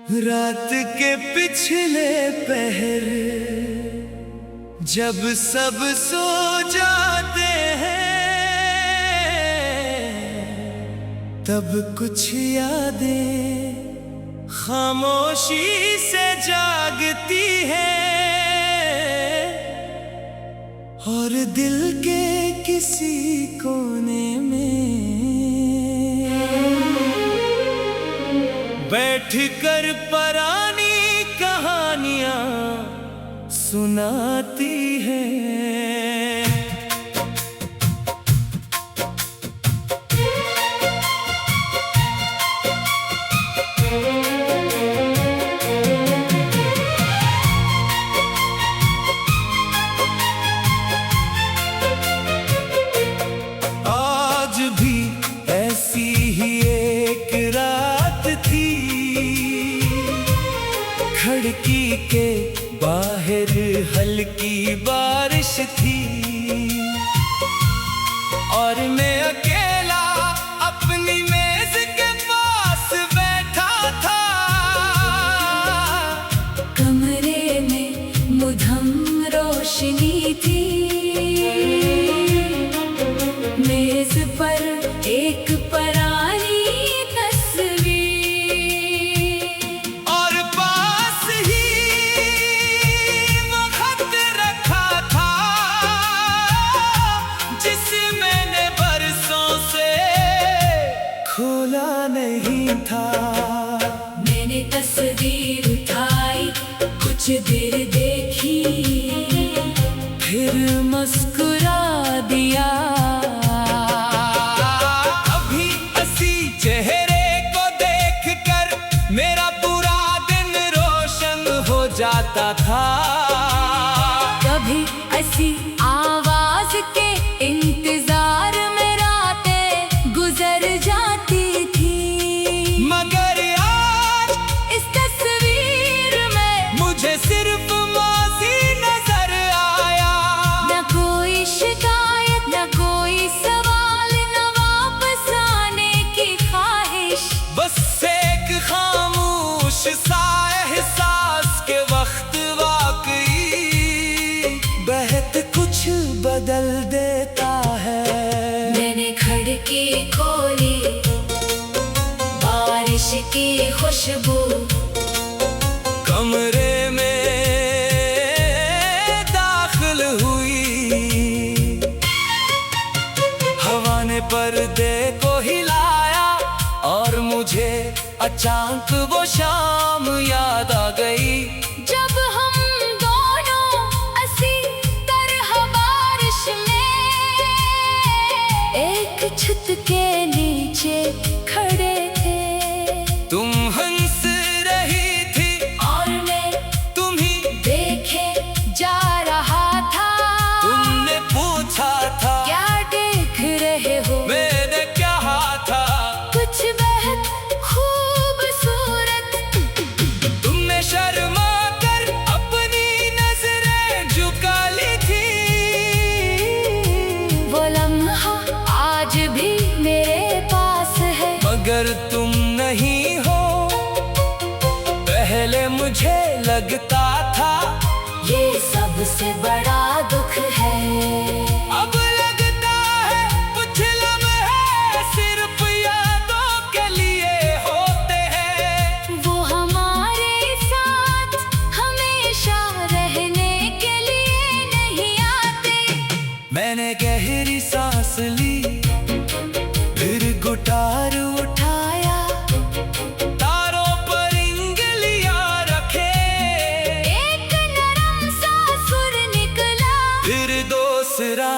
रात के पिछले पहर जब सब सो जाते हैं, तब कुछ यादें खामोशी से जागती हैं और दिल के किसी कोने में बैठकर पुरानी कहानियां सुनाती है। आज भी ऐसी ही एक रात थी, खिड़की के बाहर हल्की बारिश थी और मैं अकेला अपनी मेज के पास बैठा था। कमरे में मुधम रोशनी थी, मेज पर एक पुरानी खोला नहीं था। मैंने तस्वीर उठाई, कुछ देर देखी, फिर मुस्कुरा दिया। अभी हंसी चेहरे को देखकर मेरा पूरा दिन रोशन हो जाता था। कभी ऐसी आवाज के इंतजार में रातें गुजर जाती थी, मगर आज इस तस्वीर में मुझे सिर्फ माज़ी नजर आया। न कोई शिकायत, न कोई सवाल, न वापस आने की ख्वाहिश, बस एक खामोश सा एहसास के वक्त वाकई बहत कुछ बदल देता है। मैंने खिड़की खोली, बारिश की खुशबू कमरे में दाखिल हुई, हवा ने पर्दे को हिलाया और मुझे अचानक वो शाम याद आ गई जब हम दोनों ऐसी तरह बारिश में एक छत के नीचे खड़े थे। तुम हंस रही थी और मैं तुम्ही देखे जा रहा था। तुमने पूछा था क्या देख रहे हो? मैंने कहा था कुछ बेहद खूबसूरत। तुमने शर्मा कर अपनी नजरें झुका ली थी। वो लम्हा आज भी मेरे पास है, मगर तुम नहीं हो। पहले मुझे लगता था ये सबसे बड़ा दुख है। अब लगता है कुछ लम्हे सिर्फ यादों के लिए होते हैं। वो हमारे साथ हमेशा रहने के लिए नहीं आते। मैंने गहरी सांस ली, फिर गुटार उठाया, तारों पर इंगलियां रखे, एक नरम सा सुर निकला, फिर दूसरा,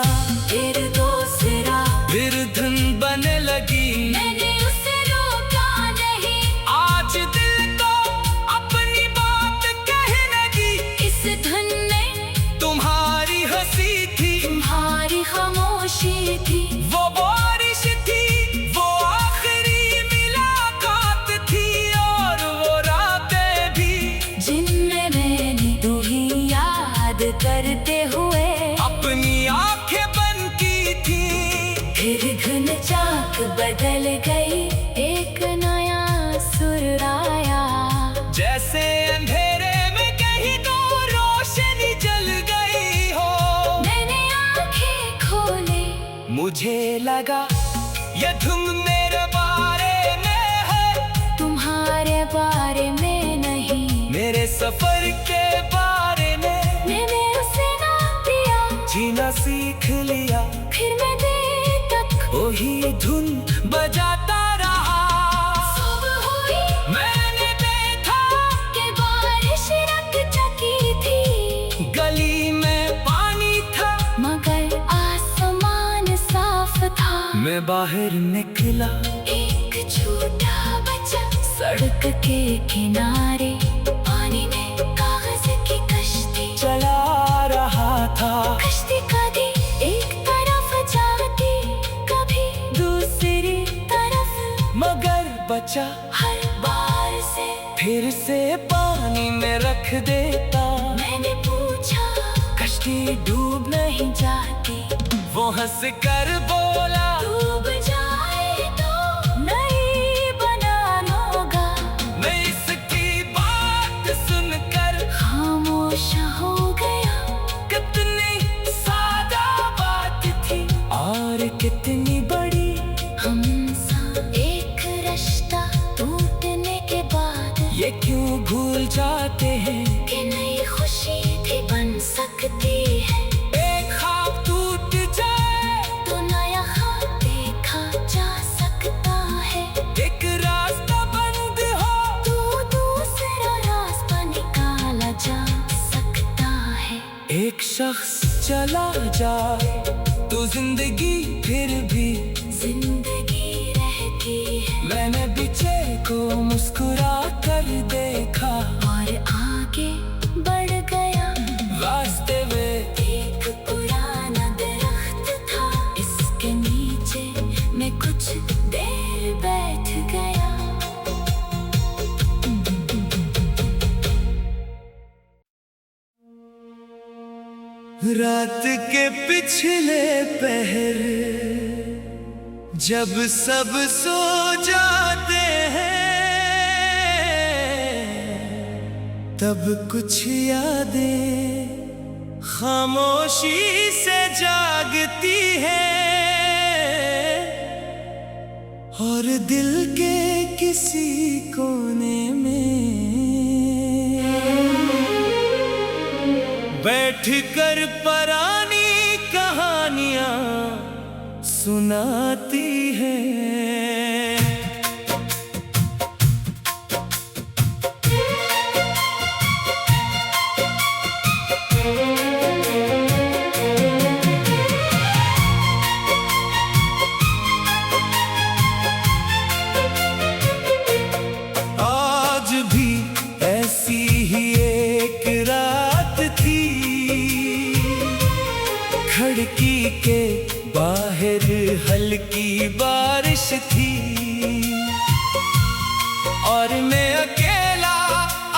फिर दूसरा। फिर धुन बने लगी। मैंने उसे रोका नहीं, आज दिल को अपनी बात कहने की। इस धुन ने तुम्हारी हंसी थी, तुम्हारी खामोशी थी, वो बारिश थी, वो आखिरी मुलाकात थी और वो रातें भी जिनमें मैंने तुम्हें याद करते हुए अपनी आंखें बंद की थी। फिर घुन चाक बदल गई, एक नया सुर आया। लगा ये धुन मेरे बारे में है, तुम्हारे बारे में नहीं। मेरे सफर के बारे में मैंने उसे नाम दिया, जीना सीख लिया। फिर मैं देर तक वही धुन बजाता रहा। सुबह हुई, मैंने देखा कि बारिश रंग चकी थी, गली में पानी था मगर आसमान साफ था। मैं बाहर निकला, एक छोटा बच्चा सड़क के किनारे पानी में कागज की कश्ती चला रहा था। कश्ती कभी एक तरफ जाती, कभी दूसरी तरफ, मगर बचा हर बार से फिर से पानी में रख देता। मैंने पूछा, कश्ती डूब नहीं जाती? वो हंस कर बोला, डूब जाए तो नहीं बनाना होगा। मैं इसकी बात सुनकर खामोश हो गया। कितनी सादा बात थी और कितनी बड़ी। हमसा एक रिश्ता टूटने के बाद ये क्यों भूल जाते हैं कि नई खुशी भी बन सकती है। एक ख्वाब टूट जाए तो नया ख्वाब देखा जा सकता है। एक रास्ता बंद हो तो दूसरा रास्ता निकाला जा सकता है। एक शख्स चला जाए तो जिंदगी फिर भी जिंदगी रहती है। मैंने पीछे को मुस्कुरा कर देखा और आगे बढ़ गया। रास्ते में एक पुराना दरख्त था, इसके नीचे मैं कुछ देर बैठ गया। रात के पिछले पहर जब सब सो जाते हैं, तब कुछ यादें खामोशी से जागती हैं और दिल के किसी कोने में बैठ कर पुरानी कहानियां सुनाती है। आज भी ऐसी ही एक रात थी, खिड़की के बाहर हल्की बारिश थी और मैं अकेला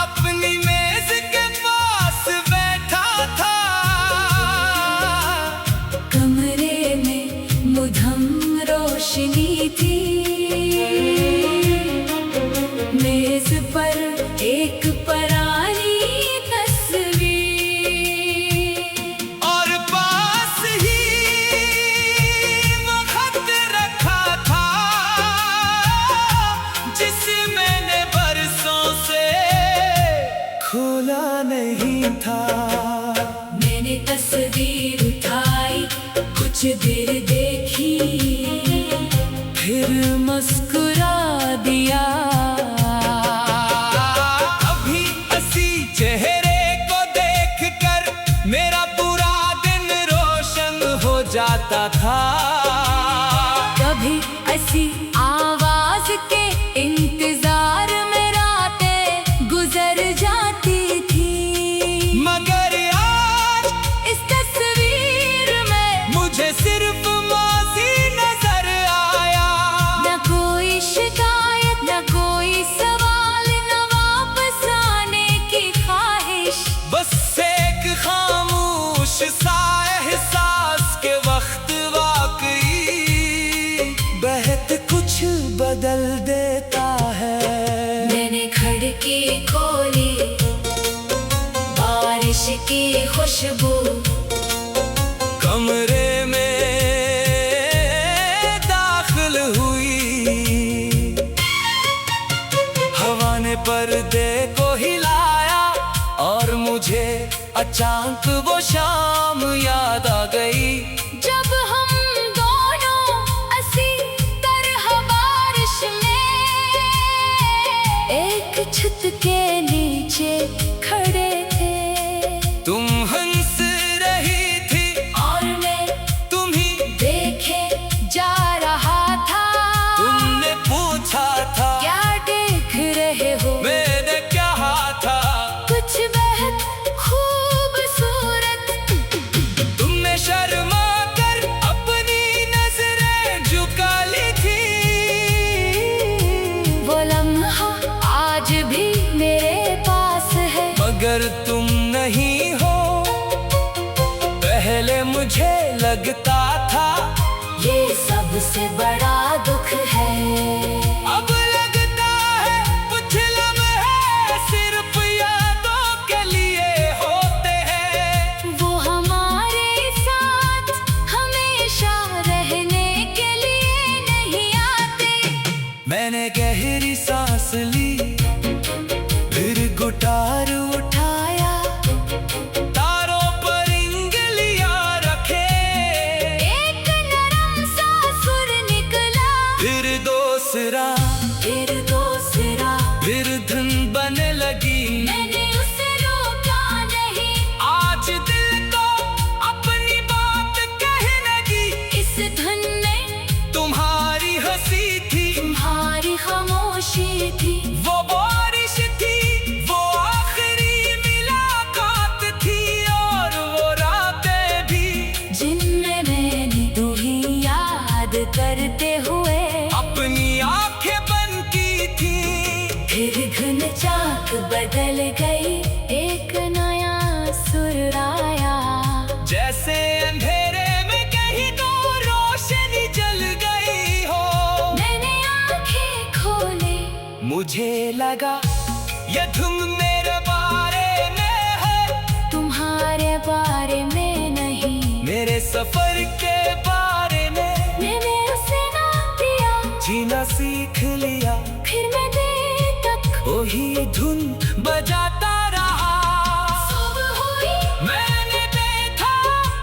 अपनी मेज के पास बैठा था। कमरे में मुधम रोशनी थी, मेज पर एक पुरानी तस्वीर और पास ही वो खत रखा था जिसे मैंने बरसों से खोला नहीं था। मैंने तस्वीर उठाई, कुछ देर देखी, फिर मुस्कुरा दिया। अभी हंसी चेहरे को देखकर मेरा पूरा दिन रोशन हो जाता था। कभी ऐसी आवाज के इंतजार में रातें गुजर जाती थी, मगर आज इस तस्वीर में मुझे सिर्फ माजी नजर आया। न कोई शिकायत, न कोई सवाल, न वापस आने की ख्वाहिश। बस एक खामोश सा एहसास के वक्त वाकई बहत कुछ बदल देता है। मैंने खिड़की खोली, बारिश की खुशबू कमरे में पर्दे को हिलाया और मुझे अचानक वो शाम याद आ गई। जब हम दोनों हंसी तरह बारिश में एक छत के नीचे खड़े थे। तुम हंस रही थी और मैं तुम्ही देखे जा रहा था। तुमने पूछा था क्या देख रहे हो? मैंने कहा था कुछ बेहद खूबसूरत। तुमने शर्मा कर अपनी नजरें झुका ली थी। वो लम्हा आज भी मेरे पास है। मगर तुम नहीं हो। पहले मुझे लगता था ये सबसे बड़ा दुख है। अब लगता है कुछ लम्हे सिर्फ यादों के लिए होते हैं। वो हमारे साथ हमेशा रहने के लिए नहीं आते। मैंने गहरी सांस ली, फिर गुटार उठाया, तारों पर इंगलियां रखे। एक नरम सा सुर निकला, फिर दूसरा, फिर दूसरा। फिर धुन बनने लगी। मैंने उसे रोका नहीं, आज दिल को अपनी बात कहने दी। इस धुन में तुम्हारी हंसी थी, तुम्हारी खामोशी थी। वो बारिश थी, वो आखिरी मुलाकात थी, और वो रातें भी जिनमें मैंने तुम्हें याद करते हुए अपनी आंखें बंद की थी। फिर घुन चाक बदल गई, एक नया सुर आया। जैसे अंधेरे में कहीं तो रोशनी जल गई हो। मैंने आंखें खोले, मुझे लगा ये धुन मेरे बारे में है, तुम्हारे बारे में नहीं। मेरे सफर के बारे में। मैंने उसे ना दिया, जीना सीख लिया, फिर मैं देर तक वही धुन बजाता रहा। सुबह हुई, मैंने देखा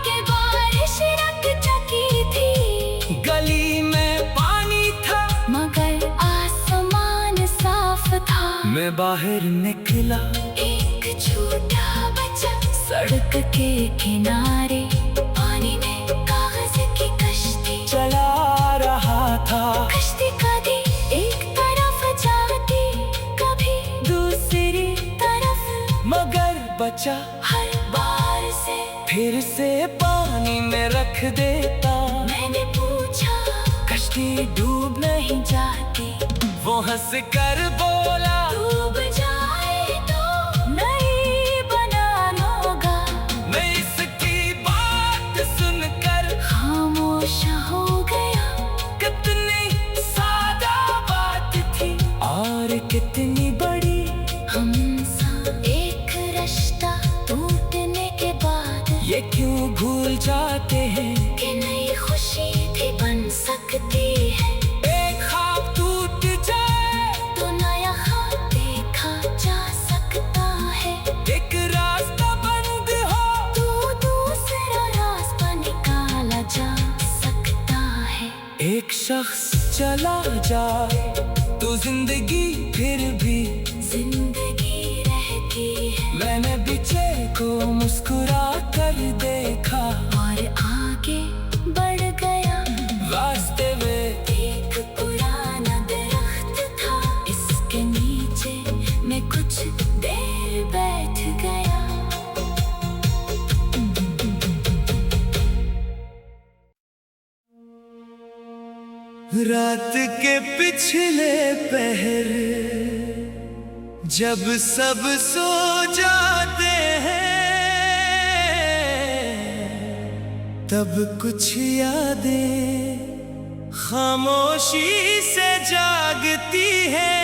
कि बारिश रख चुकी थी। गली में पानी था, मगर आसमान साफ था। मैं बाहर निकला। एक छोटा बच्चा सड़क के किनारे पानी में कागज की कश्ती चला रहा था। कश्ती कभी एक तरफ जाती, कभी दूसरी तरफ। मगर बचा हर बार से फिर से पानी में रख देता। मैंने पूछा, कश्ती डूब नहीं जाती? वो हंस कर बोला, डूब जाए तो नहीं बनाना होगा। मैं इसकी बात सुनकर खामोश हो गया। कितनी सादा बात थी और कितनी बड़ी। हमसा एक रिश्ता टूटने के बाद ये क्यों भूल जाते हैं कि नई खुशी भी बन सकती है। एक ख्वाब टूट जाए तो नया ख्वाब देखा जा सकता है। एक रास्ता बंद हो तो दूसरा रास्ता निकाला जा सकता है। एक शख्स चला जाए तो जिंदगी फिर भी जिंदगी रहती है। मैंने पीछे को मुस्कुरा कर देखा और आगे बढ़ गया। रास्ते में एक पुराना दरख्त था, इसके नीचे मैं कुछ देर बैठ गया। रात के पिछले पहर जब सब सो जाते हैं, तब कुछ यादें खामोशी से जागती हैं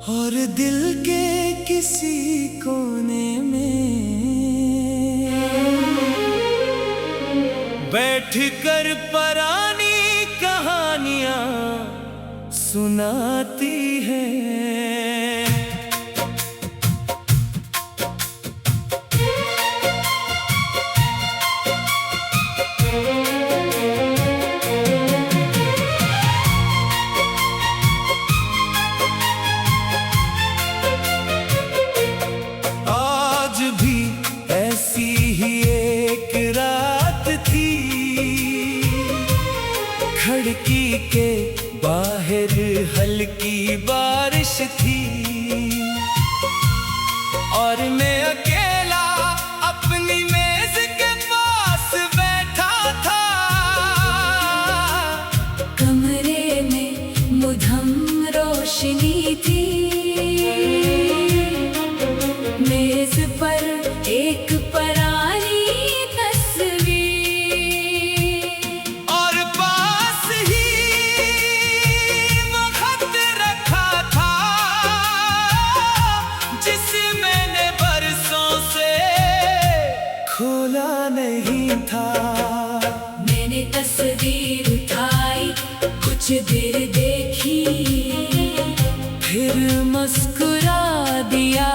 और दिल के किसी कोने में बैठ कर पुरानी कहानियां सुनाती है। आज भी ऐसी ही एक रात थी, खिड़की के बाहर हल्की बारिश थी और मैं अकेला अपनी मेज के पास बैठा था। कमरे में मुधम रोशनी थी, मेज पर एक परानी तस्वीर और पास ही वो खत रखा था जिसे मैंने बरसों से खोला नहीं था। मैंने तस्वीर उठाई, कुछ देर देखी, फिर मुस्कुरा दिया।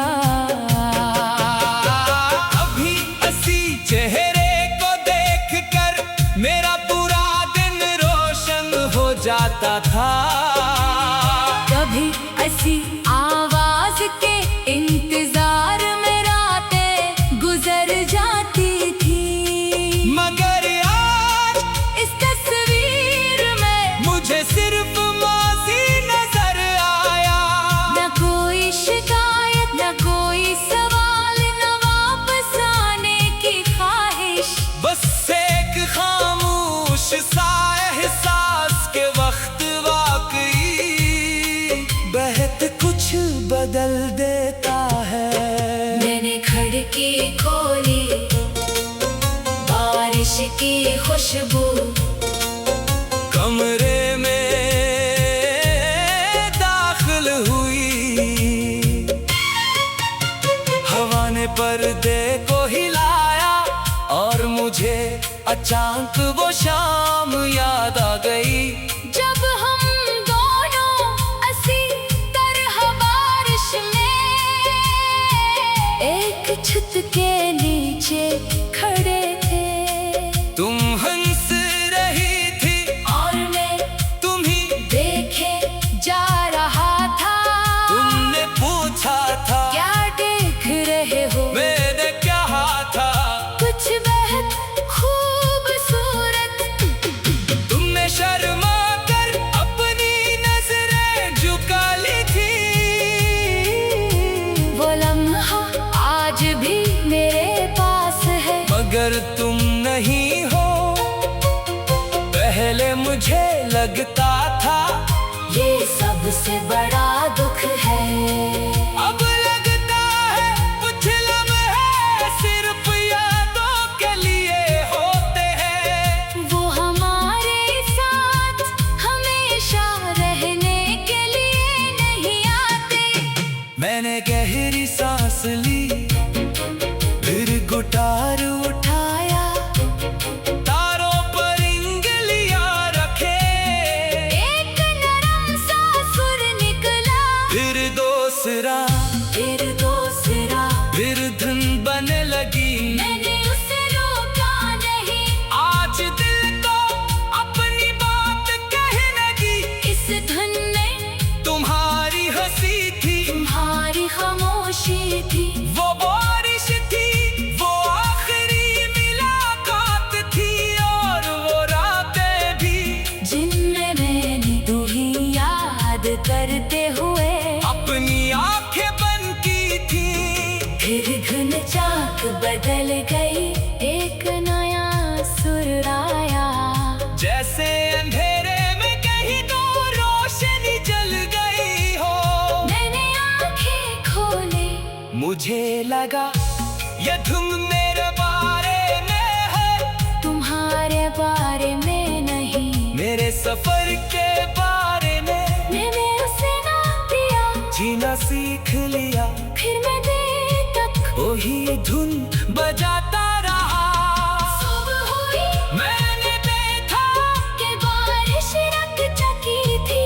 अभी हंसी चेहरे को देखकर मेरा पूरा दिन रोशन हो जाता था। कभी ऐसी आवाज के इंतजार में रातें गुजर जाती थी, मगर आज इस तस्वीर में मुझे सिर्फ माजी नजर आया। न कोई शिकायत, न कोई सवाल, न वापस आने की ख्वाहिश। बस एक खामोश सा एहसास के वक्त वाकई बहत कुछ बदल देता है। मैंने खिड़की खोली, बारिश की खुशबू कमरे में दाखिल हुई, हवा ने पर्दे को हिलाया और मुझे अचानक वो शाम याद आ गई। जब हम दोनों ऐसी तरह बारिश में एक छत के नीचे खड़े थे। तुम हंस रही थी और मैं तुम्ही देखे जा रहा था। तुमने पूछा था क्या देख रहे हो? मैंने कहा था कुछ बेहद खूबसूरत। तुमने शर्मा कर अपनी नजरें झुका ली थी। वो लम्हा आज भी मेरे पास है, मगर तुम नहीं हो। पहले मुझे लगता था ये सबसे बड़ा दुख है। अब लगता है कुछ लम्हे सिर्फ यादों के लिए होते हैं। वो हमारे साथ हमेशा रहने के लिए नहीं आते। मैंने गहरी सांस ली, फिर गुटार उठाया, तारों पर इंगलियां रखे, एक नरम सा सुर निकला, फिर दूसरा, फिर दूसरा। फिर धुन बने लगी। मैंने उसे रोका नहीं, आज दिल को अपनी बात कहने दी। इस धुन में तुम्हारी हंसी थी, तुम्हारी खामोशी थी। वो बारिश थी, वो आखिरी मुलाकात थी और वो रातें भी जिनमें मैंने तुम्हें याद करते हुए अपनी आंखें बंद की थी। फिर घुन चाक बदल गई, एक नया सुर आया। जैसे अंधेरे में कहीं तो रोशनी जल गई हो। मैंने आंखें खोली, मुझे लगा ये धुन मेरे बारे में है, तुम्हारे बारे में नहीं। मेरे सफर के बारे में। मैंने उसे ना दिया, जीना सीख लिया, फिर मैं देर तक वही धुन बजाता रहा। सुबह हुई, मैंने देखा कि बारिश रख चुकी थी।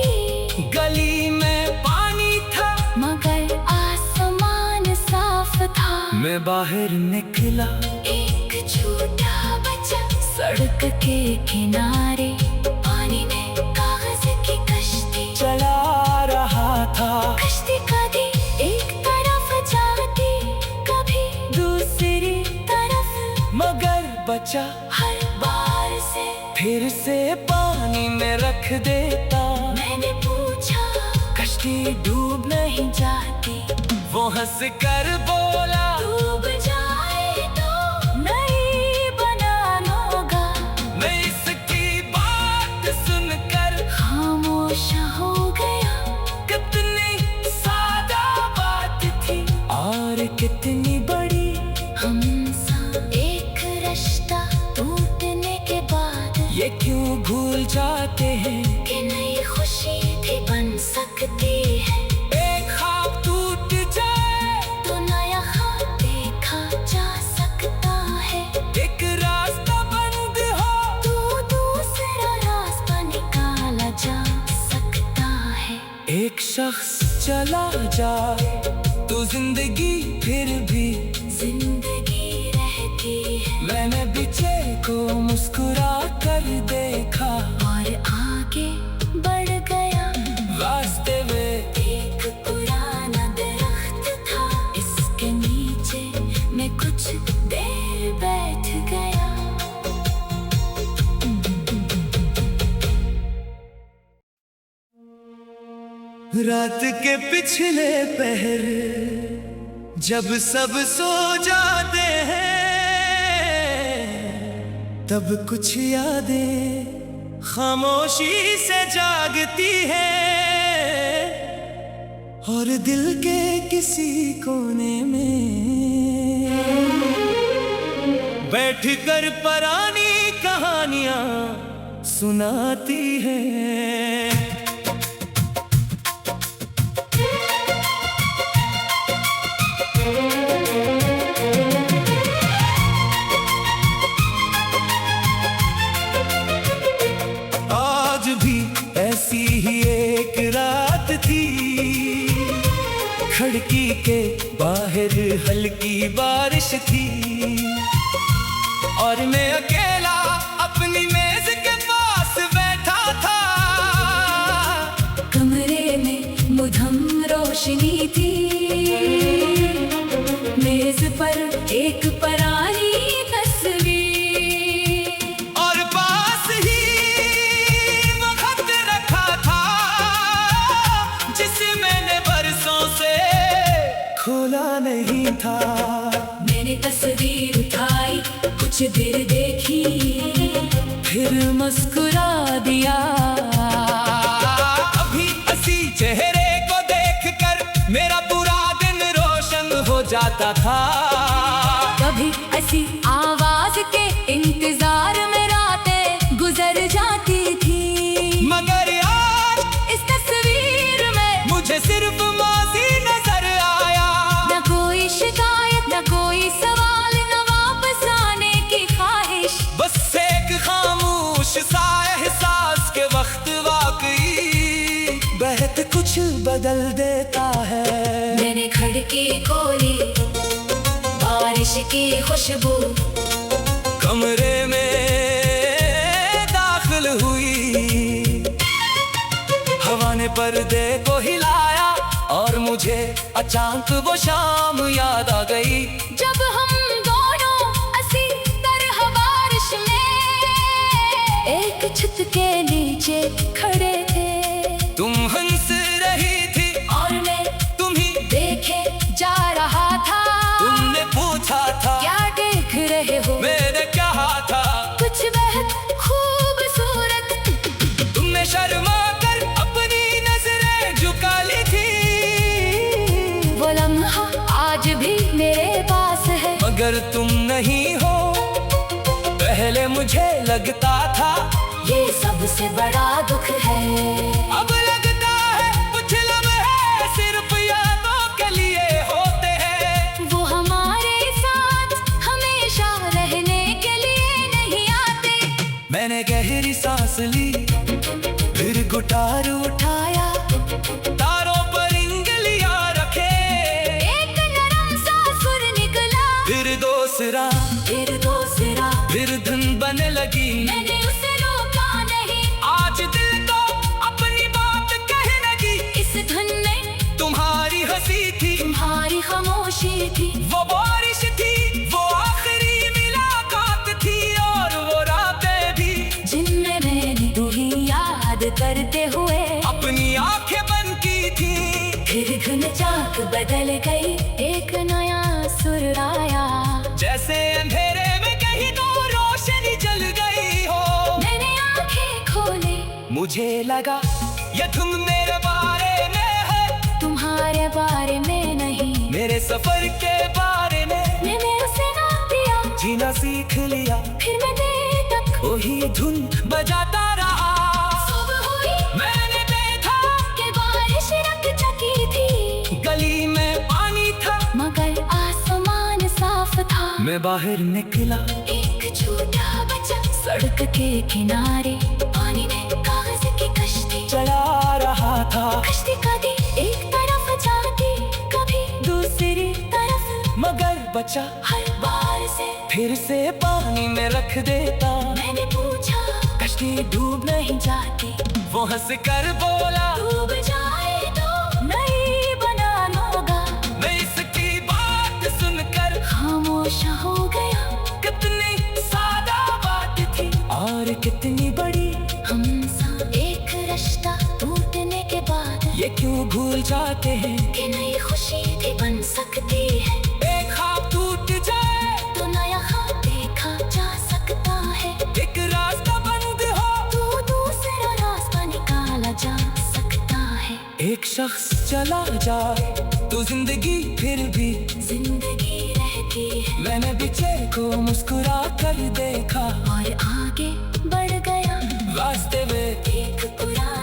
मैं बाहर निकला, एक छोटा बच्चा सड़क के किनारे पानी में कागज की कश्ती चला रहा था। कश्ती कभी एक तरफ जाती, कभी दूसरी तरफ, मगर बच्चा हर बार से फिर से पानी में रख देता। मैंने पूछा, कश्ती डूब नहीं जाती? वो हंस कर बोला, डूब जाए तो नहीं बनाना होगा। मैं इसकी बात सुनकर खामोश हो गया। कितनी सादा बात थी और कितनी बड़ी। हमसा एक रिश्ता टूटने के बाद ये क्यों भूल जाते हैं कि नई खुशी भी बन सकती है। एक ख्वाब टूट जाए तो नया ख्वाब देखा जा सकता है। एक रास्ता बंद हो तो दूसरा रास्ता निकाला जा सकता है। एक शख्स चला जाए तो जिंदगी फिर भी जिंदगी रहती है। मैंने पीछे को मुस्कुरा कर देखा और आगे बढ़ गया। रास्ते में एक पुराना दरख्त था, इसके नीचे मैं कुछ देर बैठ गया। रात के पिछले पहर जब सब सो जाते हैं, तब कुछ यादें खामोशी से जागती हैं और दिल के किसी कोने में बैठकर पुरानी कहानियां सुनाती हैं। आज भी ऐसी ही एक रात थी, खिड़की के बाहर हल्की बारिश थी और मैं अकेला अपनी मेज के पास बैठा था। कमरे में मुधम रोशनी थी, मेज पर एक पुरानी तस्वीर और पास ही वो खत रखा था जिसे मैंने बरसों से खोला नहीं था। मैंने तस्वीर उठाई, कुछ देर देखी, फिर मुस्कुरा दिया। अभी हंसी चेहरे को देखकर मेरा पूरा दिन रोशन हो जाता था। कभी ऐसी आवाज के इंतजार में रातें गुजर जाती थी, मगर आज इस तस्वीर में मुझे सिर्फ माजी नजर आया। न कोई शिकायत, न कोई सवाल, न वापस आने की ख्वाहिश, बस एक खामोश सा एहसास के वक्त वाकई बहत कुछ बदल देता है। मैंने खिड़की खोली, बारिश की खुशबू कमरे में दाखिल हुई, हवा ने पर्दे को हिलाया और मुझे अचानक वो शाम याद आ गई जब हम दोनों असी तरह बारिश में एक छत के नीचे खड़े थे। तुम हंस रही थी और मैं तुम्ही देखे जा रहा था। तुमने पूछा था क्या देख रहे हो? मैंने कहा था कुछ बेहद खूबसूरत। तुमने शर्मा कर अपनी नजरें झुका ली थी, वो लम्हा आज भी मेरे पास है। मगर तुम नहीं हो। पहले मुझे लगता था ये सबसे बड़ा दुख है। अब लगता है कुछ लम्हे सिर्फ यादों के लिए होते हैं। वो हमारे साथ हमेशा रहने के लिए नहीं आते। मैंने गहरी सांस ली, फिर गुटार उठाया, तारों पर इंगलियां रखे, एक नरम सा सुर निकला, चाक बदल गई, एक नया सुर आया। जैसे अंधेरे में कहीं तो रोशनी जल गई हो। मैंने आंखें खोली, मुझे लगा ये धुन मेरे बारे में है, तुम्हारे बारे में नहीं। मेरे सफर के बारे में मैंने उसे नाम दिया, जीना सीख लिया। फिर मैं देर तक वही धुन बजाता रहा। सुबह हुई, मैंने देखा कि बारिश रकचकी थी, गली में पानी था, मगर आसमान साफ था। मैं बाहर निकला, एक छोटा बच्चा सड़क के किनारे पानी में कागज की कश्ती चला रहा था। कश्ती कभी एक तरफ जाती, कभी दूसरी तरफ, मगर बच्चा हर बार से फिर से पानी में रख देता। मैंने पूछा, कश्ती डूब नहीं जाती? वो हंस कर बोला, डूब जाए तो नहीं बनाना होगा। मैं इसकी बात सुनकर खामोश हो गया। कितनी सादा बात थी और कितनी बड़ी। हम सा एक रिश्ता टूटने के बाद ये क्यों भूल जाते हैं कि नई खुशी भी बन सकती है। एक ख्वाब टूट जाए तो नया ख्वाब देखा जा सकता है। एक रास्ता बंद हो तो दूसरा रास्ता निकाला जा सकता है। एक शख्स चला जाए तो जिंदगी फिर भी जिंदगी रहती है। मैंने पीछे को मुस्कुरा कर देखा और आगे बढ़ गया रास्ते में एक पुराना